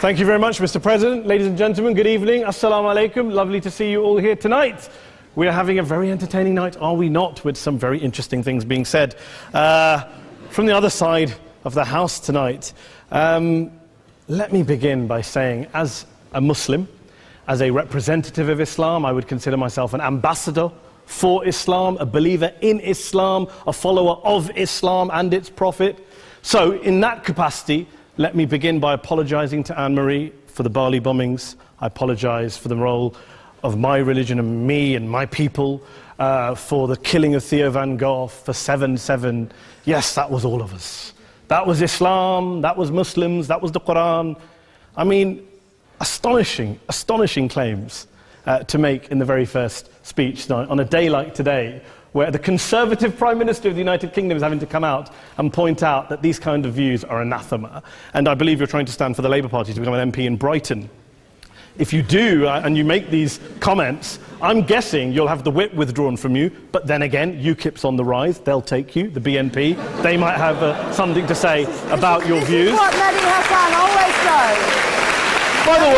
Thank you very much, Mr. President. Ladies and gentlemen, good evening. Assalamu alaikum. Lovely to see you all here tonight. We are having a very entertaining night, are we not, with some very interesting things being said from the other side of the house tonight. Let me begin by saying, as a Muslim, as a representative of Islam, I would consider myself an ambassador for Islam, a believer in Islam, a follower of Islam and its Prophet. So, in that capacity, let me begin by apologizing to Anne-Marie for the Bali bombings. I apologize for the role of my religion and me and my people, for the killing of Theo van Gogh, for 7/7. Yes, that was all of us. That was Islam, that was Muslims, that was the Quran. I mean, astonishing claims to make in the very first speech tonight, on a day like today, where the Conservative Prime Minister of the United Kingdom is having to come out and point out that these kind of views are anathema. And I believe you're trying to stand for the Labour Party to become an MP in Brighton. If you do, and you make these comments, I'm guessing you'll have the whip withdrawn from you, but then again, UKIP's on the rise, they'll take you, the BNP, they might have something to say about your views. This is what Mehdi Hassan always does. By the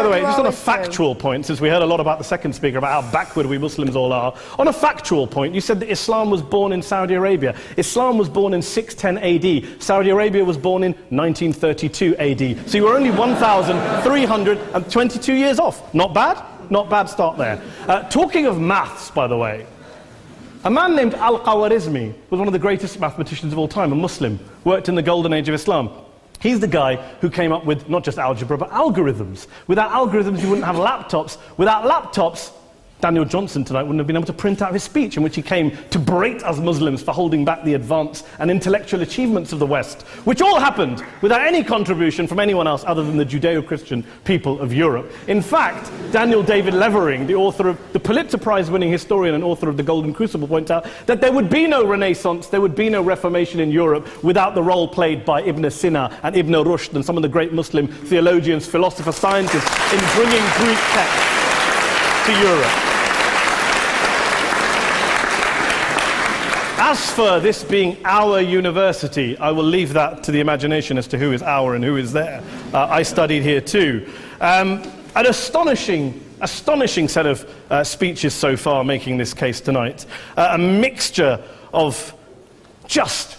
way, just on a factual point, since we heard a lot about the second speaker, about how backward we Muslims all are, on a factual point, you said that Islam was born in Saudi Arabia. Islam was born in 610 AD. Saudi Arabia was born in 1932 AD. So you were only 1,322 years off. Not bad? Not bad start there. Talking of maths, by the way, a man named Al-Khwarizmi was one of the greatest mathematicians of all time, a Muslim, worked in the golden age of Islam. He's the guy who came up with not just algebra, but algorithms. Without algorithms, you wouldn't have laptops. Without laptops, Daniel Johnson tonight wouldn't have been able to print out his speech in which he came to berate us Muslims for holding back the advance and intellectual achievements of the West, which all happened without any contribution from anyone else other than the Judeo-Christian people of Europe. In fact, Daniel David Levering, the author of the Pulitzer Prize-winning historian and author of The Golden Crucible, points out that there would be no Renaissance, there would be no Reformation in Europe without the role played by Ibn Sina and Ibn Rushd and some of the great Muslim theologians, philosophers, scientists in bringing Greek texts to Europe. As for this being our university, I will leave that to the imagination as to who is our and who is there. I studied here too. An astonishing set of speeches so far making this case tonight. A mixture of just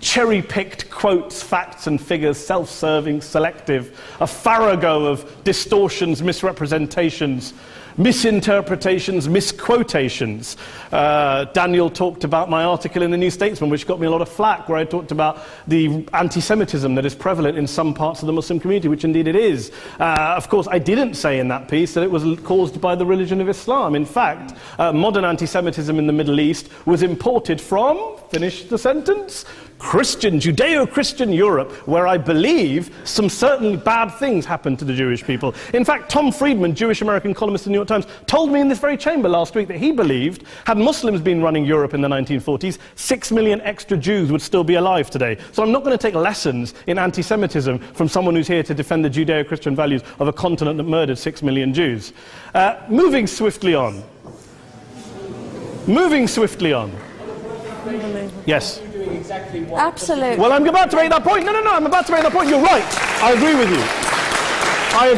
cherry-picked quotes, facts and figures, self-serving, selective, a farrago of distortions, misrepresentations, misinterpretations, misquotations. Daniel talked about my article in the New Statesman, which got me a lot of flack, where I talked about the anti-Semitism that is prevalent in some parts of the Muslim community, which indeed it is. Of course, I didn't say in that piece that it was caused by the religion of Islam. In fact, modern anti-Semitism in the Middle East was imported from, finish the sentence, Judeo-Christian Europe, where I believe some certainly bad things happened to the Jewish people. In fact, Tom Friedman, Jewish-American columnist in the New York Times, told me in this very chamber last week that he believed, had Muslims been running Europe in the 1940s, 6 million extra Jews would still be alive today. So I'm not going to take lessons in anti-Semitism from someone who's here to defend the Judeo-Christian values of a continent that murdered 6 million Jews. Moving swiftly on. Yes. Absolutely. Well, I'm about to make that point. No, I'm about to make that point. You're right. I agree with you. I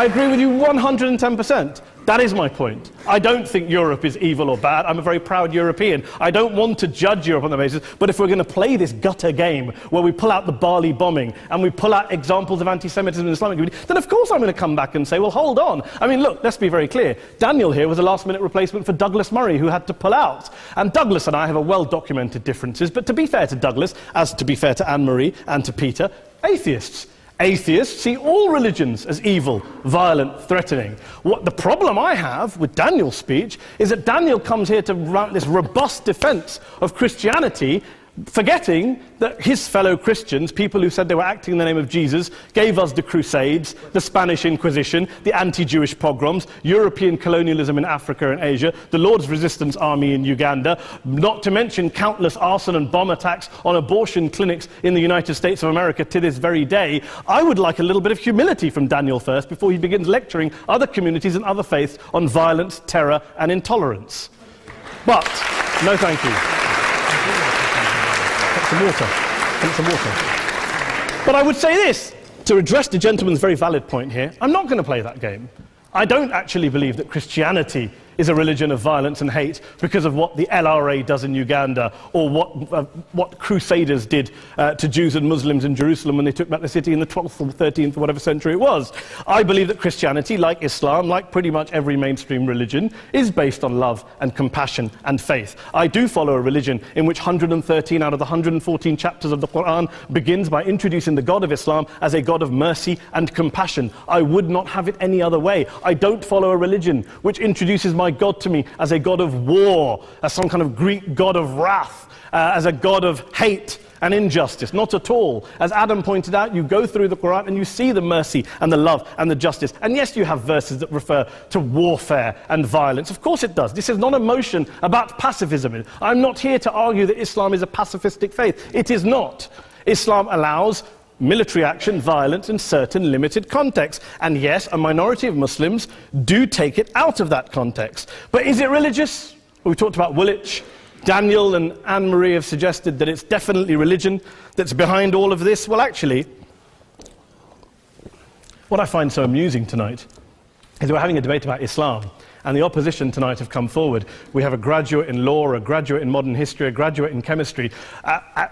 agree with you 110%. That is my point. I don't think Europe is evil or bad. I'm a very proud European. I don't want to judge Europe on that basis, but if we're going to play this gutter game where we pull out the Bali bombing and we pull out examples of anti-Semitism in the Islamic community, then of course I'm going to come back and say, well, hold on. I mean, look, let's be very clear. Daniel here was a last-minute replacement for Douglas Murray, who had to pull out. And Douglas and I have a well-documented differences, but to be fair to Douglas, as to be fair to Anne-Marie and to Peter, atheists. Atheists see all religions as evil, violent, threatening. What the problem I have with Daniel's speech is that Daniel comes here to run this robust defense of Christianity, forgetting that his fellow Christians, people who said they were acting in the name of Jesus, gave us the Crusades, the Spanish Inquisition, the anti-Jewish pogroms, European colonialism in Africa and Asia, the Lord's Resistance Army in Uganda, not to mention countless arson and bomb attacks on abortion clinics in the United States of America to this very day. I would like a little bit of humility from Daniel first before he begins lecturing other communities and other faiths on violence, terror and intolerance. But, no thank you. Some water. But I would say this, to address the gentleman's very valid point here, I'm not going to play that game. I don't actually believe that Christianity is a religion of violence and hate because of what the LRA does in Uganda or what Crusaders did to Jews and Muslims in Jerusalem when they took back the city in the 12th or 13th or whatever century it was. I believe that Christianity, like Islam, like pretty much every mainstream religion, is based on love and compassion and faith. I do follow a religion in which 113 out of the 114 chapters of the Quran begins by introducing the God of Islam as a God of mercy and compassion. I would not have it any other way. I don't follow a religion which introduces my God to me as a God of war, as some kind of Greek God of wrath, as a God of hate and injustice. Not at all. As Adam pointed out, you go through the Quran and you see the mercy and the love and the justice. And yes, you have verses that refer to warfare and violence. Of course it does. This is not a motion about pacifism. I'm not here to argue that Islam is a pacifistic faith. It is not. Islam allows military action, violence in certain limited contexts. And yes, a minority of Muslims do take it out of that context. But is it religious? We talked about Woolwich. Daniel and Anne-Marie have suggested that it's definitely religion that's behind all of this. Well, actually, what I find so amusing tonight is we're having a debate about Islam, and the opposition tonight have come forward. We have a graduate in law, a graduate in modern history, a graduate in chemistry,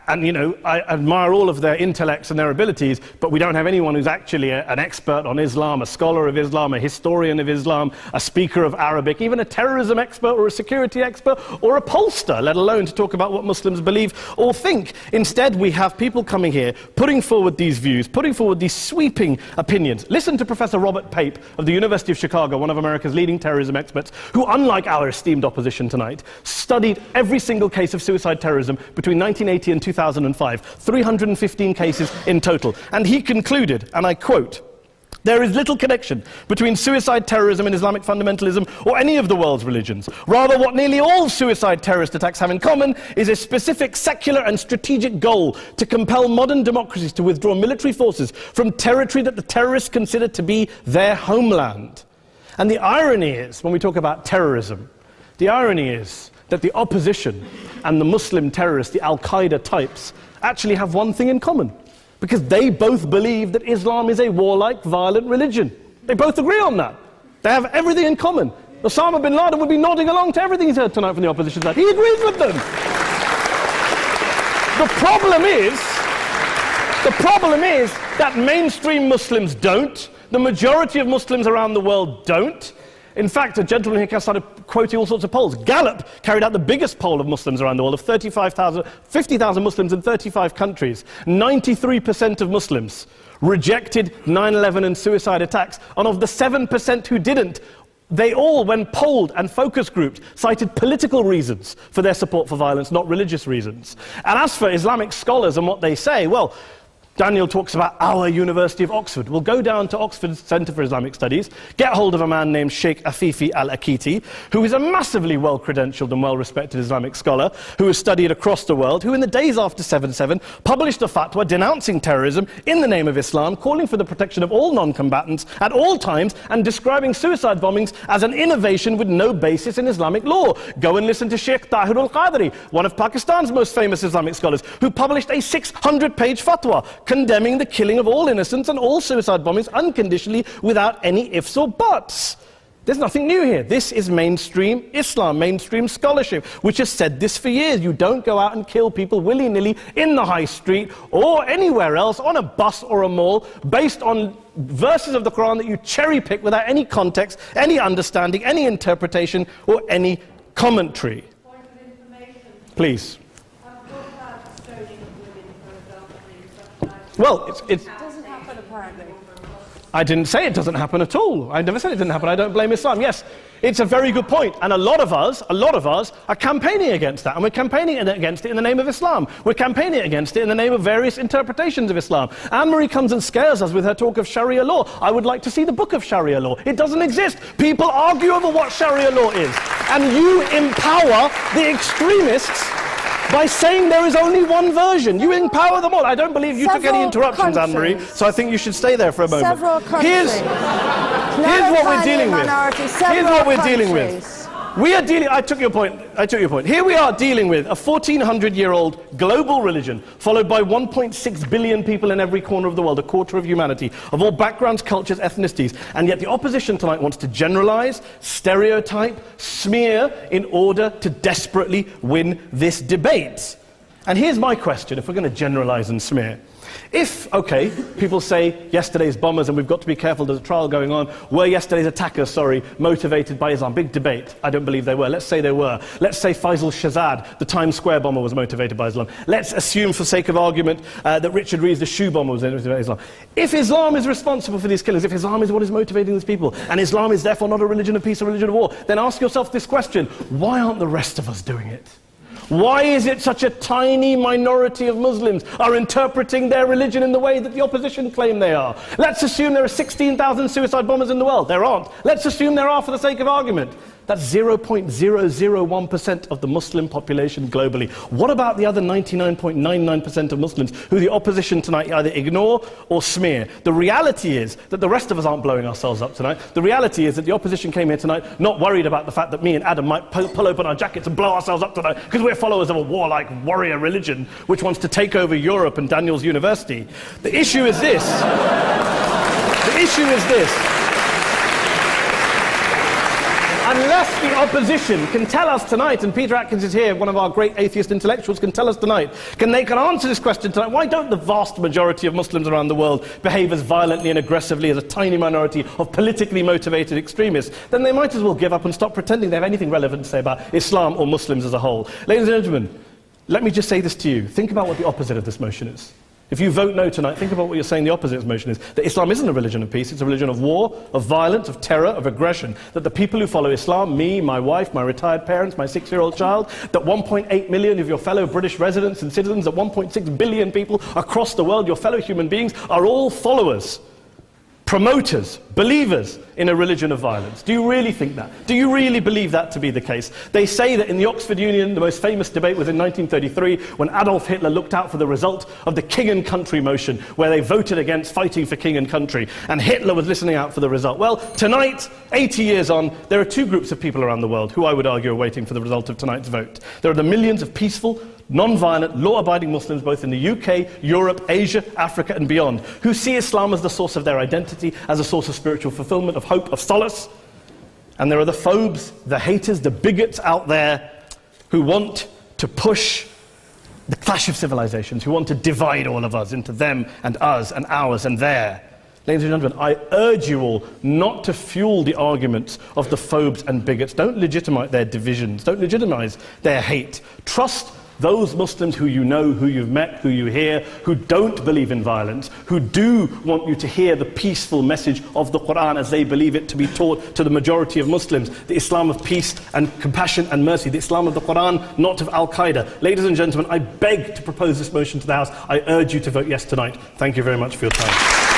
and you know, I admire all of their intellects and their abilities, but we don't have anyone who's actually an expert on Islam, a scholar of Islam, a historian of Islam, a speaker of Arabic, even a terrorism expert or a security expert or a pollster, let alone to talk about what Muslims believe or think. Instead, we have people coming here, putting forward these views, putting forward these sweeping opinions. Listen to Professor Robert Pape of the University of Chicago, one of America's leading terrorism experts, who, unlike our esteemed opposition tonight, studied every single case of suicide terrorism between 1980 and 2005, 315 cases in total. And he concluded, and I quote, "There is little connection between suicide terrorism and Islamic fundamentalism or any of the world's religions. Rather, what nearly all suicide terrorist attacks have in common is a specific secular and strategic goal to compel modern democracies to withdraw military forces from territory that the terrorists consider to be their homeland." And the irony is, when we talk about terrorism, the irony is that the opposition and the Muslim terrorists, the Al-Qaeda types, actually have one thing in common, because they both believe that Islam is a warlike, violent religion. They both agree on that. They have everything in common. Osama bin Laden would be nodding along to everything he's heard tonight from the opposition side. He agrees with them. The problem is that mainstream Muslims don't. The majority of Muslims around the world don't. In fact, a gentleman here started quoting all sorts of polls. Gallup carried out the biggest poll of Muslims around the world, of 50,000 Muslims in 35 countries. 93% of Muslims rejected 9/11 and suicide attacks, and of the 7% who didn't, they all, when polled and focus grouped, cited political reasons for their support for violence, not religious reasons. And as for Islamic scholars and what they say, well, Daniel talks about our University of Oxford. We'll go down to Oxford Centre for Islamic Studies, get hold of a man named Sheikh Afifi al-Akiti, who is a massively well-credentialed and well-respected Islamic scholar, who has studied across the world, who in the days after 7/7 published a fatwa denouncing terrorism in the name of Islam, calling for the protection of all non-combatants at all times, and describing suicide bombings as an innovation with no basis in Islamic law. Go and listen to Sheikh Tahir al-Qadri, one of Pakistan's most famous Islamic scholars, who published a 600-page fatwa condemning the killing of all innocents and all suicide bombings unconditionally without any ifs or buts. There's nothing new here. This is mainstream Islam, mainstream scholarship, which has said this for years. You don't go out and kill people willy-nilly in the high street or anywhere else, on a bus or a mall, based on verses of the Quran that you cherry-pick without any context, any understanding, any interpretation, or any commentary. Point of information. Please. Well, it doesn't happen, apparently. I didn't say it doesn't happen at all. I never said it didn't happen. I don't blame Islam. Yes, it's a very good point. And a lot of us are campaigning against that. And we're campaigning against it in the name of Islam. We're campaigning against it in the name of various interpretations of Islam. Anne-Marie comes and scares us with her talk of Sharia law. I would like to see the book of Sharia law. It doesn't exist. People argue over what Sharia law is. And you empower the extremists by saying there is only one version. You empower them all. I don't believe you took any interruptions, Anne-Marie, so I think you should stay there for a moment. Several countries. Here's what we're dealing with. Here's what we're dealing with. I took your point. Here we are dealing with a 1400-year-old global religion followed by 1.6 billion people in every corner of the world, a quarter of humanity, of all backgrounds, cultures, ethnicities. And yet the opposition tonight wants to generalize, stereotype, smear in order to desperately win this debate. And here's my question, if we're going to generalize and smear. If, okay, people say yesterday's bombers, and we've got to be careful, there's a trial going on, were yesterday's attackers, motivated by Islam? Big debate. I don't believe they were. Let's say they were. Let's say Faisal Shahzad, the Times Square bomber, was motivated by Islam. Let's assume, for sake of argument, that Richard Reeves, the shoe bomber, was motivated by Islam. If Islam is responsible for these killings, if Islam is what is motivating these people, and Islam is therefore not a religion of peace, a religion of war, then ask yourself this question: why aren't the rest of us doing it? Why is it such a tiny minority of Muslims are interpreting their religion in the way that the opposition claim they are? Let's assume there are 16,000 suicide bombers in the world. There aren't. Let's assume there are for the sake of argument. That's 0.001% of the Muslim population globally. What about the other 99.99% of Muslims who the opposition tonight either ignore or smear? The reality is that the rest of us aren't blowing ourselves up tonight. The reality is that the opposition came here tonight not worried about the fact that me and Adam might pull open our jackets and blow ourselves up tonight because we're followers of a warlike warrior religion which wants to take over Europe and Daniel's university. The issue is this. The issue is this. Unless the opposition can tell us tonight, and Peter Atkins is here, one of our great atheist intellectuals, can tell us tonight, they can answer this question tonight: why don't the vast majority of Muslims around the world behave as violently and aggressively as a tiny minority of politically motivated extremists? Then they might as well give up and stop pretending they have anything relevant to say about Islam or Muslims as a whole. Ladies and gentlemen, let me just say this to you. Think about what the opposite of this motion is. If you vote no tonight, think about what you're saying the opposite of this motion is. That Islam isn't a religion of peace, it's a religion of war, of violence, of terror, of aggression. That the people who follow Islam, me, my wife, my retired parents, my 6-year-old child, that 1.8 million of your fellow British residents and citizens, that 1.6 billion people across the world, your fellow human beings, are all followers, promoters, believers in a religion of violence. Do you really think that? Do you really believe that to be the case? They say that in the Oxford Union, the most famous debate was in 1933, when Adolf Hitler looked out for the result of the King and Country motion, where they voted against fighting for king and country, and Hitler was listening out for the result. Well, tonight, 80 years on, there are two groups of people around the world who I would argue are waiting for the result of tonight's vote. There are the millions of peaceful, non-violent, law-abiding Muslims both in the UK, Europe, Asia, Africa and beyond, who see Islam as the source of their identity, as a source of spiritual fulfillment, of hope, of solace. And there are the phobes, the haters, the bigots out there who want to push the clash of civilizations, who want to divide all of us into them and us and ours and their. Ladies and gentlemen, I urge you all not to fuel the arguments of the phobes and bigots. Don't legitimize their divisions. Don't legitimize their hate. Trust those Muslims who you know, who you've met, who you hear, who don't believe in violence, who do want you to hear the peaceful message of the Quran as they believe it to be taught to the majority of Muslims, the Islam of peace and compassion and mercy, the Islam of the Quran, not of Al-Qaeda. Ladies and gentlemen, I beg to propose this motion to the House. I urge you to vote yes tonight. Thank you very much for your time.